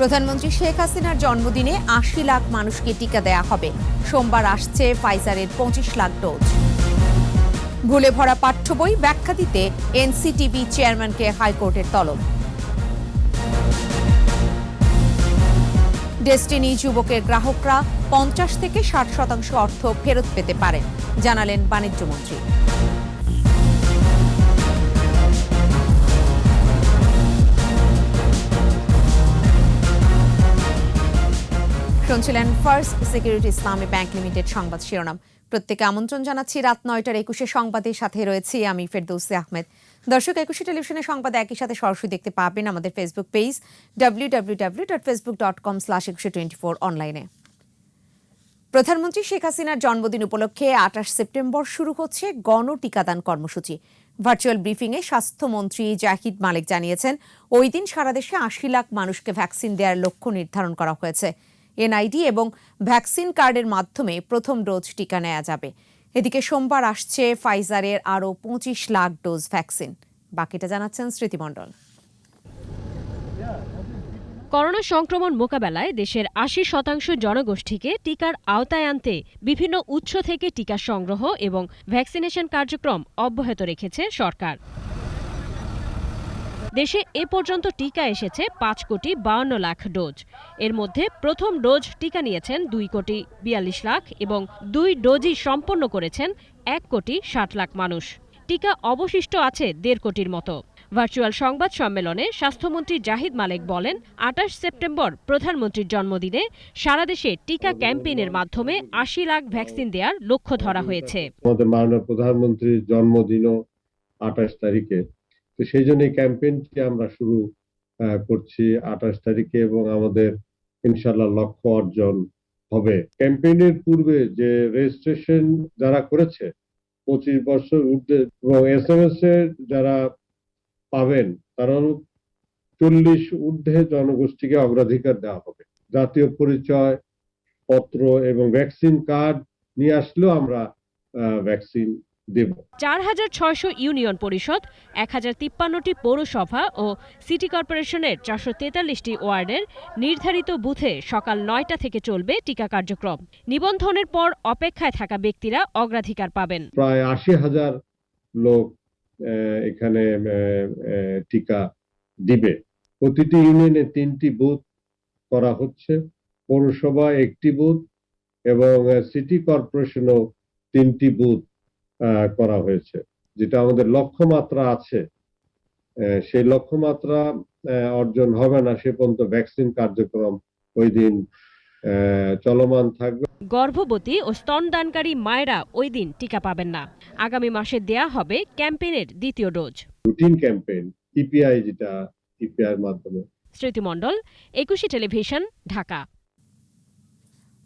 প্রধানমন্ত্রী শেখ হাসিনার জন্মদিনে ৮০ লাখ মানুষকে টিকা দেয়া হবে। সোমবার আসছে ফাইজারের ২৫ লাখ ডোজ। ভুলে ভরা পাঠ্য বই ব্যাখ্যা দিতে এনসিটিবি চেয়ারম্যানকে হাইকোর্টের তলব। ডেস্টিনি যুবকের গ্রাহকরা ৫০ থেকে ৬০% অর্থ ফেরত পেতে পারেন, জানালেন বাণিজ্যমন্ত্রী। শুনছিলেন ফার্স্ট সিকিউরিটি ইসলামী ব্যাংক লিমিটেড সংবাদ শিরোনাম। প্রত্যেকে আমন্ত্রণ জানাচ্ছি রাত ৯টার ২১ সংবাদের সাথে রয়েছি আমি ফেরদৌসী আহমেদ। দর্শক, ২১ টেলিভিশনের সংবাদ একই সাথে সরাসরি দেখতে পাবেন আমাদের ফেসবুক পেজ www.facebook.com/2124 অনলাইনে। প্রধানমন্ত্রী শেখ হাসিনার জন্মদিন উপলক্ষে ২৮ সেপ্টেম্বর শুরু হচ্ছে গণ টিকাদান কর্মসূচি। ভার্চুয়াল ব্রিফিংয়ে স্বাস্থ্যমন্ত্রী জাহিদ মালেক জানিয়েছেন, ওই দিন সারা দেশে ৮০ লাখ মানুষকে ভ্যাকসিন দেওয়ার লক্ষ্য নির্ধারণ করা হয়েছে। এনআইডি এবং ভ্যাকসিন কার্ডের মাধ্যমে প্রথম ডোজ টিকা নেওয়া যাবে। এদিকে সোমবার আসছে ফাইজারের আরও ২৫ লাখ ডোজ ভ্যাকসিন। বাকিটা জানাচ্ছেন স্মৃতি মণ্ডল। করোনা সংক্রমণ মোকাবেলায় দেশের ৮০% জনগোষ্ঠীকে টিকার আওতায় আনতে বিভিন্ন উৎস থেকে টিকা সংগ্রহ এবং ভ্যাকসিনেশন কার্যক্রম অব্যাহত রেখেছে সরকার। দেশে এ পর্যন্ত টিকা এসেছে ৫,৫২,০০,০০০ ডোজ। এর মধ্যে প্রথম ডোজ টিকা নিয়েছেন ২,৪২,০০,০০০ এবং ২ ডোজই সম্পন্ন করেছেন ১,৬০,০০,০০০ মানুষ। টিকা অবশিষ্ট আছে ১.৫ কোটির মতো। ভার্চুয়াল সংবাদ সম্মেলনে স্বাস্থ্যমন্ত্রী জাহিদ মালেক বলেন, ২৮ সেপ্টেম্বর প্রধানমন্ত্রীর জন্মদিনে সারা দেশে টিকা ক্যাম্পেইনের মাধ্যমে ৮০ লাখ ভ্যাকসিন দেওয়ার লক্ষ্য ধরা হয়েছে। আমাদের মাননীয় প্রধানমন্ত্রীর জন্মদিনও ২৮ তারিখে, তো সেই জন্য এই ক্যাম্পেইনটি আমরা শুরু করছি ২৮ তারিখে এবং আমাদের ইনশাআল্লাহ লক্ষ্য অর্জন হবে। ক্যাম্পেইনের পূর্বে যে রেজিস্ট্রেশন যারা করেছে ২৫ বছর ঊর্ধ্বে এবং এসএমএস এর যারা পাবেন তারা ৪০ ঊর্ধ্বে জনগোষ্ঠীকে অগ্রাধিকার দেওয়া হবে। জাতীয় পরিচয় পত্র এবং ভ্যাকসিন কার্ড নিয়ে আসলেও আমরা ভ্যাকসিন দেব। ৪,৬০০ ইউনিয়ন পরিষদ, ১,০৫৩টি পৌরসভা ও সিটি কর্পোরেশনের ৪৪৩টি ওয়ার্ডের নির্ধারিত বুথে সকাল ৯টা থেকে চলবে টিকা কার্যক্রম। নিবন্ধনের পর অপেক্ষায় থাকা ব্যক্তিরা অগ্রাধিকার পাবেন। প্রায় ৮০,০০০ লোক এখানে টিকা দিবে। প্রতিটি ইউনিয়নে ৩টি বুথ করা হচ্ছে, পৌরসভা ১টি বুথ এবং সিটি কর্পোরেশনও 3টি বুথ করা হয়েছে। যেটা আমাদের লক্ষ্যমাত্রা আছে, সেই লক্ষ্যমাত্রা অর্জন হবে না সে পর্যন্ত ভ্যাকসিন কার্যক্রম ওই দিন চলমান থাকবে। গর্ভবতী ও স্তনদানকারী মায়েরা ওই দিন টিকা পাবেন না। আগামী মাসে দেয়া হবে ক্যাম্পেইনের দ্বিতীয় ডোজ। রুটিন ক্যাম্পেইন ইপিআই, যেটা ইপিআই এর মাধ্যমে। স্মৃতি মণ্ডল, ২১ টেলিভিশন, ঢাকা।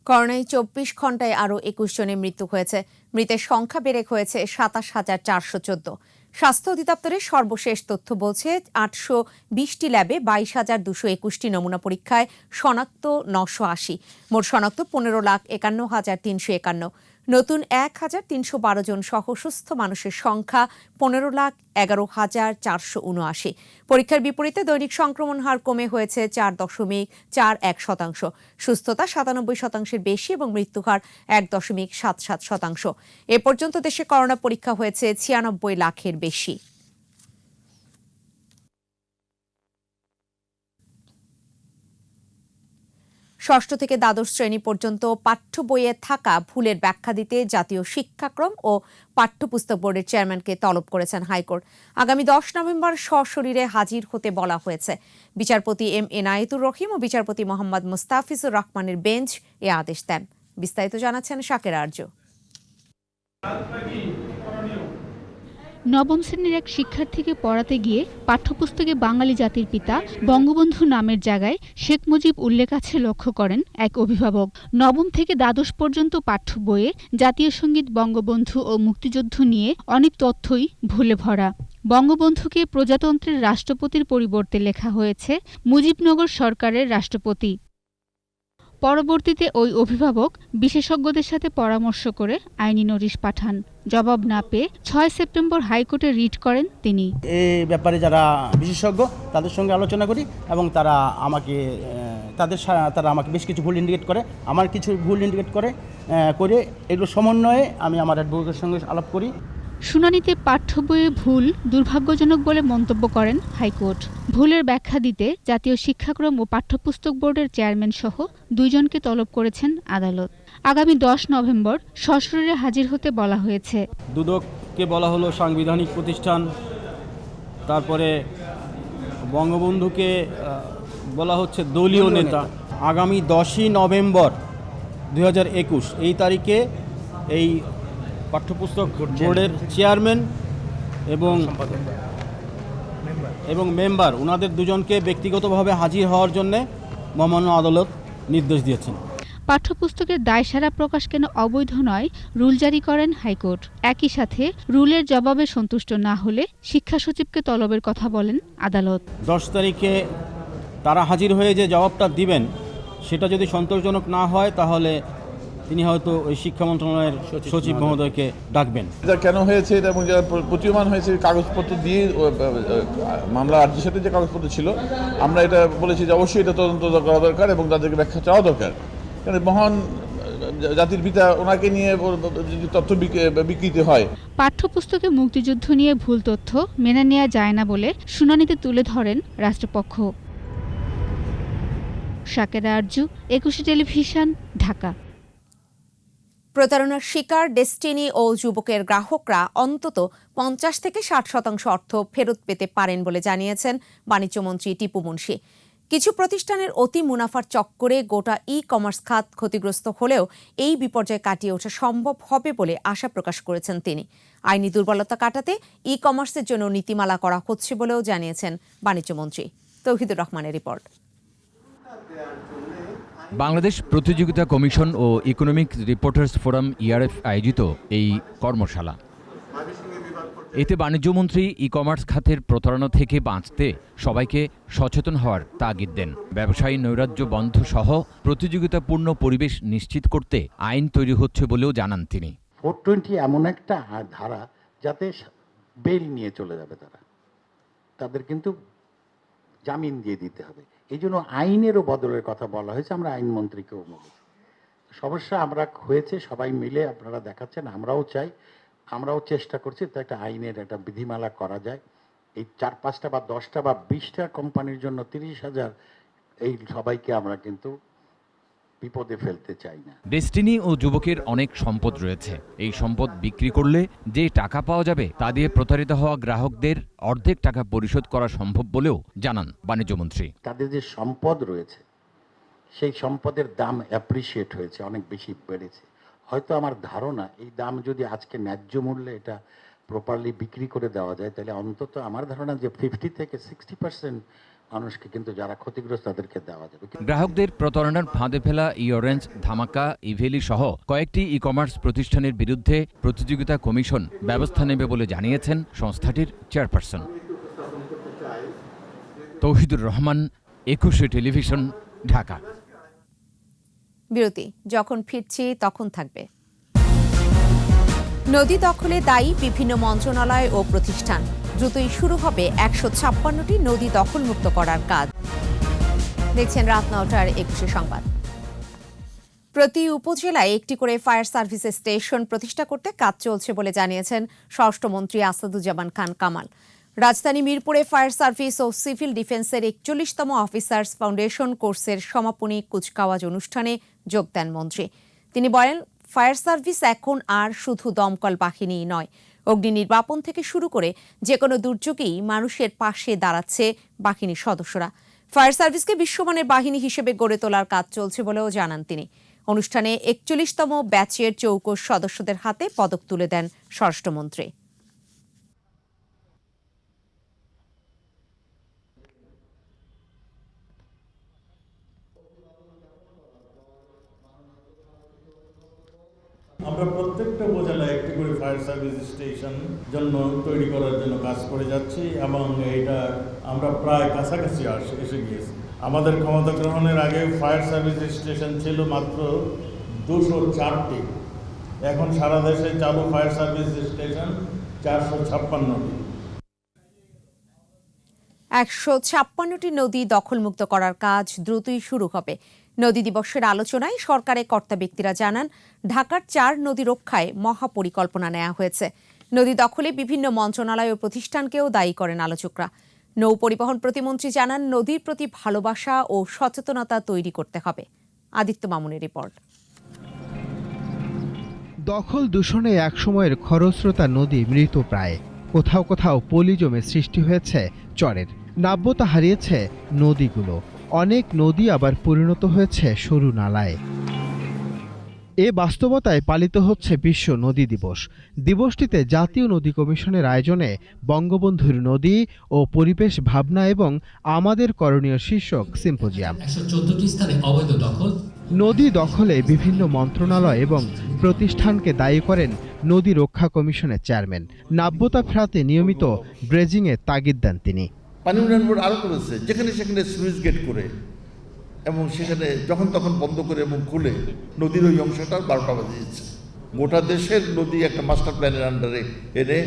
করোনায় ২৪ ঘণ্টায় আরও ২১ জনের মৃত্যু হয়েছে। মৃতের সংখ্যা বেড়ে হয়েছে ২৭,৪১৪। স্বাস্থ্য অধিদপ্তরের সর্বশেষ তথ্য বলছে ৮২০টি ল্যাবে ২২,২২১টি নমুনা পরীক্ষায় শনাক্ত ৯৮০। মোট শনাক্ত ১৫,৫১,৩৫১। নতুন ১,৩১২ জন সহ সুস্থ মানুষের সংখ্যা ১৫,১১,৪৭৯। পরীক্ষার বিপরীতে দৈনিক সংক্রমণ হার কমে হয়েছে ৪.৪১%। সুস্থতা ৯৭%-এর বেশি এবং মৃত্যুহার ১.৭৭%। এ পর্যন্ত দেশে করোনা পরীক্ষা হয়েছে ৯৬ লাখের বেশি। ষষ্ঠ থেকে দ্বাদশ শ্রেণী পর্যন্ত পাঠ্য বইয়ে থাকা ভুলের ব্যাখ্যা দিতে জাতীয় শিক্ষাক্রম ও পাঠ্যপুস্তক বোর্ডের চেয়ারম্যানকে তলব করেছেন হাইকোর্ট। আগামী ১০ নভেম্বর সশরীরে হাজির হতে বলা হয়েছে। বিচারপতি এম এনায়েতুর রহিম ও বিচারপতি মোহাম্মদ মুস্তাফিজুর রহমানের বেঞ্চ এ আদেশ দেন। বিস্তারিত জানাচ্ছেন শাকের আর্য। নবম শ্রেণীর এক শিক্ষার্থীকে পড়াতে গিয়ে পাঠ্যপুস্তকে বাঙালি জাতির পিতা বঙ্গবন্ধু নামের জায়গায় শেখ মুজিব উল্লেখ আছে লক্ষ্য করেন এক অভিভাবক। নবম থেকে দ্বাদশ পর্যন্ত পাঠ্য বইয়ে জাতীয় সঙ্গীত, বঙ্গবন্ধু ও মুক্তিযুদ্ধ নিয়ে অনেক তথ্যই ভুলে ভরা। বঙ্গবন্ধুকে প্রজাতন্ত্রের রাষ্ট্রপতির পরিবর্তে লেখা হয়েছে মুজিবনগর সরকারের রাষ্ট্রপতি। পরবর্তীতে ওই অভিভাবক বিশেষজ্ঞদের সাথে পরামর্শ করে আইনি নোটিশ পাঠান। জবাব না পেয়ে 6 সেপ্টেম্বর হাইকোর্টে রিট করেন তিনি। এই ব্যাপারে যারা বিশেষজ্ঞ তাদের সঙ্গে আলোচনা করি এবং তারা আমাকে বেশ কিছু ভুল ইন্ডিকেট করে, আমার কিছু ভুল ইন্ডিকেট করে এগুলো সমন্বয়ে আমি আমার অ্যাডভোকেটের সঙ্গে আলাপ করি। শুনানিতে পাঠ্য বইয়ে ভুল দুর্ভাগ্যজনক বলে মন্তব্য করেন হাইকোর্ট। ভুলের ব্যাখ্যা দিতে জাতীয় শিক্ষাক্রম ও পাঠ্যপুস্তক বোর্ডের চেয়ারম্যান সহ 2 জনকে তলব করেছেন আদালত। আগামী 10 নভেম্বর সশরীরে হাজির হতে বলা হয়েছে। দুদককে বলা হলো সাংবিধানিক প্রতিষ্ঠান, তারপরে বঙ্গবন্ধুকে বলা হচ্ছে দলীয় নেতা। আগামী 10ই নভেম্বর 2021 এই তারিখে এই পাঠ্যপুস্তক বোর্ডের চেয়ারম্যান এবং মেম্বার ওনাদের 2 জনকে ব্যক্তিগতভাবে হাজির হওয়ার জন্য মহামান্য আদালত নির্দেশ দিয়েছেন। পাঠ্যপুস্তকের দায়সারা প্রকাশ কেন অবৈধ নয় রুল জারি করেন হাইকোর্ট। একই সাথে রুলের জবাবে সন্তুষ্ট না হলে শিক্ষা সচিবকে তলবের কথা বলেন আদালত। 10 তারিখে তারা হাজির হয়ে যে জবাবটা দিবেন সেটা যদি সন্তোষজনক না হয় তাহলে তিনি হয়তো ওই শিক্ষা মন্ত্রণালয়ের সচিব মহোদয়কে ডাকবেন। এটা কেন হয়েছে এবং যারা প্রতীয়মান হয়েছে কাগজপত্র দিয়ে মামলা আর্জির সাথে যে কাগজপত্র ছিল আমরা এটা বলেছি যে অবশ্যই এটা তদন্ত করা দরকার এবং তাদেরকে ব্যাখ্যা চাওয়া দরকার। কারণ মহান জাতির পিতা ওনাকে নিয়ে যদি তথ্য বিকৃতি হয়। পাঠ্যপুস্তকে মুক্তিযুদ্ধ নিয়ে ভুল তথ্য মেনে নেওয়া যায় না বলে শুনানিতে তুলে ধরেন রাষ্ট্রপক্ষ। শাকেরা আরজু, 21 টেলিভিশন, ঢাকা। প্রতারণার শিকার ডেস্টিনি ও যুবকের গ্রাহকরা অন্তত 50 থেকে 60% অর্থ ফেরত পেতে পারেন বলে জানিয়েছেন বাণিজ্যমন্ত্রী টিপু মুনশি। কিছু প্রতিষ্ঠানের অতি মুনাফার চক্করে গোটা ই-কমার্স খাত ক্ষতিগ্রস্ত হলেও এই বিপর্যয় কাটিয়ে ওঠা সম্ভব হবে বলে আশা প্রকাশ করেছেন তিনি। আইনি দুর্বলতা কাটাতে ই-কমার্সের জন্য নীতিমালা করা হচ্ছে বলেও জানিয়েছেন বাণিজ্যমন্ত্রী। তৌহিদুর রহমানের রিপোর্ট। বাংলাদেশ প্রতিযোগিতা কমিশন ও ইকোনমিক রিপোর্টার্স ফোরাম ইআরএফ আয়োজিত এই কর্মশালা, এতে বাণিজ্যমন্ত্রী ই কমার্স খাতের প্রতারণা থেকে বাঁচতে সবাইকে সচেতন হওয়ার তাগিদ দেন। ব্যবসায়ী নৈরাজ্য বন্ধ সহ প্রতিযোগিতাপূর্ণ পরিবেশ নিশ্চিত করতে আইন তৈরি হচ্ছে বলেও জানান তিনি। 420 এমন একটা ধারা যাতে বেল নিয়ে চলে যাবে, তাদের কিন্তু জামিন দিয়ে দিতে হবে। এই জন্য আইনেরও বদলের কথা বলা হয়েছে। আমরা আইনমন্ত্রীকেও বলেছি সমস্যা আমরা হয়েছে সবাই মিলে, আপনারা দেখাচ্ছেন, আমরাও চেষ্টা করছি তো একটা আইনের একটা বিধিমালা করা যায়। এই 4-5টা বা 10টা বা 20টা কোম্পানির জন্য 30,000 এই সবাইকে আমরা কিন্তু বিপদে ফেলতে চাই না। ডেস্টিনি ও যুবকের অনেক সম্পদ রয়েছে। এই সম্পদ বিক্রি করলে যে টাকা পাওয়া যাবে তা দিয়ে প্রতারিত হওয়া গ্রাহকদের অর্ধেক টাকা পরিশোধ করা সম্ভব বলেও জানান বাণিজ্যমন্ত্রী। তাদের যে সম্পদ রয়েছে সেই সম্পদের দাম অ্যাপ্রিসিয়েট হয়েছে, অনেক বেশি বেড়েছে। হয়তো আমার ধারণা এই দাম যদি আজকে ন্যায্য মূল্যে এটা প্রপারলি বিক্রি করে দেওয়া যায় তাহলে অন্তত আমার ধারণা যে 50 থেকে 60% মানুষকে কিন্তু যারা ক্ষতিগ্রস্ত তাদেরকে দেওয়া যাবে। গ্রাহকদের প্রতারণার ফাঁদে ফেলা ই-অরেঞ্জ, ধামাকা, ইভেলি সহ কয়েকটি ই কমার্স প্রতিষ্ঠানের বিরুদ্ধে প্রতিযোগিতা কমিশন ব্যবস্থা নেবে বলে জানিয়েছেন সংস্থাটির চেয়ারপারসন। তৌহিদুর রহমান, 21 টেলিভিশন, ঢাকা। বিরতি, যখন ফিরছি তখন থাকবে। নদী দখলে দায়ী বিভিন্ন মন্ত্রণালয় ও প্রতিষ্ঠান। দ্রুতই শুরু হবে 156টি নদী দখলমুক্ত করার কাজ। দেখছেন রাত 9টার 21 সংবাদ। প্রতি উপজেলায় একটি করে ফায়ার সার্ভিসেস স্টেশন প্রতিষ্ঠা করতে কাজ চলছে বলে জানিয়েছেন স্বরাষ্ট্রমন্ত্রী আসাদুজ্জামান খান কামাল। রাজধানী মিরপুরে ফায়ার সার্ভিস ও সিভিল ডিফেন্সের 41তম অফিসার্স ফাউন্ডেশন কোর্সের সমাপনী কুচকাওয়াজ অনুষ্ঠানে যোগ দেন মন্ত্রী। তিনি বলেন, ফায়ার সার্ভিস এখন আর শুধু দমকল বাহিনী নয়, অগ্নি নির্বাপন থেকে শুরু করে যে কোনো দুর্যোগেই মানুষের পাশে দাঁড়াচ্ছে বাহিনীর সদস্যরা। ফায়ার সার্ভিসকে বিশ্বমানের বাহিনী হিসেবে গড়ে তোলার কাজ চলছে বলেও জানান তিনি। অনুষ্ঠানে 41তম ব্যাচের চৌকস সদস্যদের হাতে পদক তুলে দেন স্বরাষ্ট্রমন্ত্রী। আমরা প্রত্যেকটা উপজেলায় একটি করে ফায়ার সার্ভিস স্টেশন জন্য তৈরি করার জন্য কাজ করে যাচ্ছি এবং এটা আমরা প্রায় কাছাকাছি এসে গিয়েছি। আমাদের ক্ষমতা গ্রহণের আগে ফায়ার সার্ভিস স্টেশন ছিল মাত্র 204টি। এখন সারা দেশে চালু ফায়ার সার্ভিস স্টেশন 456টি। 156টি নদী দখলমুক্ত করার কাজ দ্রুতই শুরু হবে। নদী দিবসের আলোচনায় সরকারের কর্তা ব্যক্তিরা জানান, ঢাকার 4 নদী রক্ষায় মহাপরিকল্পনা নেওয়া হয়েছে। নদী দখলে বিভিন্ন মন্ত্রণালয় ও প্রতিষ্ঠানকেও দায়ী করেন আলোচকরা। নৌ পরিবহন প্রতিমন্ত্রী জানান, নদীর প্রতি ভালোবাসা ও সচেতনতা তৈরি করতে হবে। আদিত্য মামুনের রিপোর্ট। দখল দূষণে একসময়ের খরস্রোতা নদী মৃতপ্রায়। কোথাও কোথাও পলি জমে সৃষ্টি হয়েছে চরের। নাব্যতা হারিয়েছে নদীগুলো। অনেক নদী আবার পরিণত হয়েছে সরু নালায়। এ বাস্তবতায় পালিত হচ্ছে বিশ্ব নদী দিবস। দিবসটিতে জাতীয় নদী কমিশনের আয়োজনে বঙ্গবন্ধুর নদী ও পরিবেশ ভাবনা এবং আমাদের করণীয় শীর্ষক সিম্পোজিয়াম। 114টি স্থানে অবৈধ দখল। নদী দখলে বিভিন্ন মন্ত্রণালয় এবং প্রতিষ্ঠানকে দায়ী করেন নদী রক্ষা কমিশনের চেয়ারম্যান। নাব্যতা ফেরাতে নিয়মিত ড্রেজিংয়ে তাগিদ দেন তিনি। পানি উন্নয়ন বোর্ড আরও করেছে, যেখানে সেখানে সুইচ গেট করে এবং সেখানে যখন তখন বন্ধ করে এবং খুলে নদীর ওই অংশটা 12টা বাজে দিচ্ছে। গোটা দেশের নদী একটা মাস্টার প্ল্যানের আন্ডারে এনে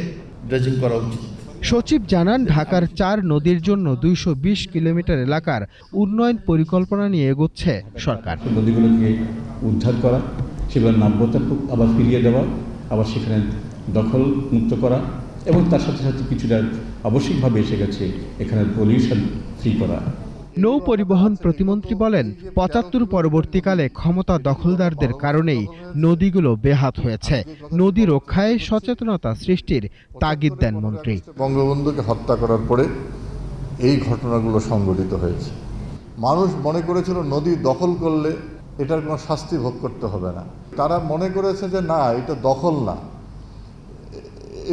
ড্রেজিং করা উচিত। সচিব জানান, ঢাকার 4 নদীর জন্য 220 কিলোমিটার এলাকার উন্নয়ন পরিকল্পনা নিয়ে এগোচ্ছে সরকার। নদীগুলোকে উদ্ধার করা, সেগুলোর নাব্যতা আবার ফিরিয়ে দেওয়া, আবার সেখানে দখল মুক্ত করা এবং তার সাথে সাথে কিছুটা আবশ্যিকভাবে এসে গেছে এখানে পলিউশন ফ্রি করা। নৌ পরিবহন প্রতিমন্ত্রী বলেন, 75 পরবর্তীকালে ক্ষমতা দখলদারদের কারণেই নদীগুলো বেহাত হয়েছে। নদী রক্ষায় সচেতনতা সৃষ্টির তাগিদ দেন মন্ত্রী। বঙ্গবন্ধুকে হত্যা করার পরে এই ঘটনাগুলো সংঘটিত হয়েছে। মানুষ মনে করেছিল নদী দখল করলে এটার কোনো শাস্তি ভোগ করতে হবে না। তারা মনে করেছে যে না, এটা দখল না,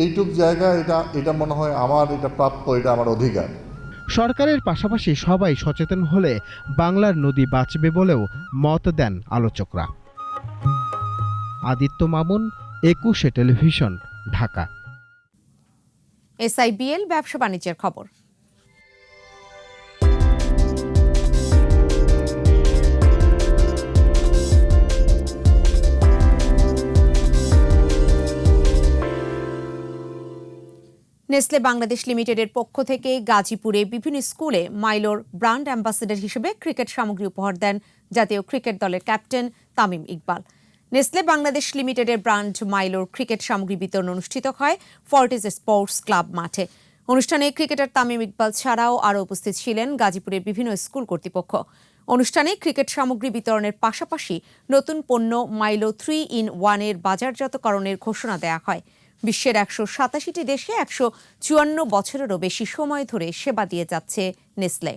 এইটুক জায়গা, এটা মনে হয় আমার, এটা প্রাপ্য, এটা আমার অধিকার। সরকারের পাশাপাশি সবাই সচেতন হলে বাংলার নদী বাঁচবে বলেও মত দেন আলোচকরা। আদিত্য মামুন, 21 টেলিভিশন, ঢাকা। SIBL ব্যবসা বাণিজ্যের খবর। নেসলে বাংলাদেশ লিমিটেডের পক্ষ থেকে গাজীপুরে বিভিন্ন স্কুলে মাইলোর ব্র্যান্ড অ্যাম্বাসেডর হিসেবে ক্রিকেট সামগ্রী উপহার দেন জাতীয় ক্রিকেট দলের ক্যাপ্টেন তামিম ইকবাল। নেসলে বাংলাদেশ লিমিটেডের ব্র্যান্ড মাইলোর ক্রিকেট সামগ্রী বিতরণ অনুষ্ঠিত হয় ফর্টিস স্পোর্টস ক্লাব মাঠে। অনুষ্ঠানে ক্রিকেটার তামিম ইকবাল ছাড়াও আরও উপস্থিত ছিলেন গাজীপুরের বিভিন্ন স্কুল কর্তৃপক্ষ। অনুষ্ঠানে ক্রিকেট সামগ্রী বিতরণের পাশাপাশি নতুন পণ্য মাইলো 3-in-1 এর বাজারজাতকরণের ঘোষণা দেওয়া হয়। বিশ্বের 187টি দেশে 154 বছরেরও বেশি সময় ধরে সেবা দিয়ে যাচ্ছে নেসলে।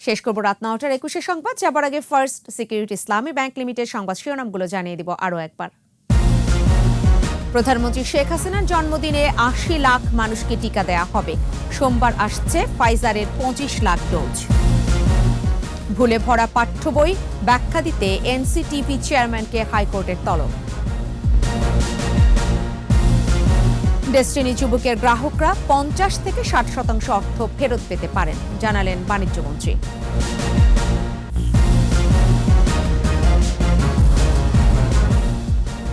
শেষ করব রাত 9টার 21 সংবাদ। যাবার আগে ফার্স্ট সিকিউরিটি ইসলামী ব্যাংক লিমিটেড সংবাদ শিরোনামগুলো জানিয়ে দিব আরও একবার। প্রধানমন্ত্রী শেখ হাসিনার জন্মদিনে 80 লাখ মানুষকে টিকা দেয়া হবে। সোমবার আসছে ফাইজারের 25 লাখ ডোজ। ভুলে ভরা পাঠ্য বই ব্যাখ্যা দিতে এনসিটিভি চেয়ারম্যানকে হাইকোর্টের তলব। ডেস্টিনি যুবকের গ্রাহকরা 50 থেকে 60% অর্থ ফেরত পেতে পারেন, জানালেন বাণিজ্যমন্ত্রী।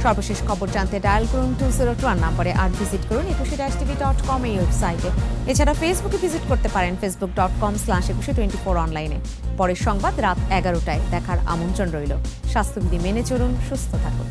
সর্বশেষ খবর জানতে ডায়াল করুন 2021 নম্বরে, আর ভিজিট করুন 21-tv.com এই ওয়েবসাইটে। এছাড়া ফেসবুকে ভিজিট করতে পারেন facebook.com/2124 অনলাইনে। পরের সংবাদ রাত 11টায় দেখার আমন্ত্রণ রইল। স্বাস্থ্যবিধি মেনে চলুন, সুস্থ থাকুন।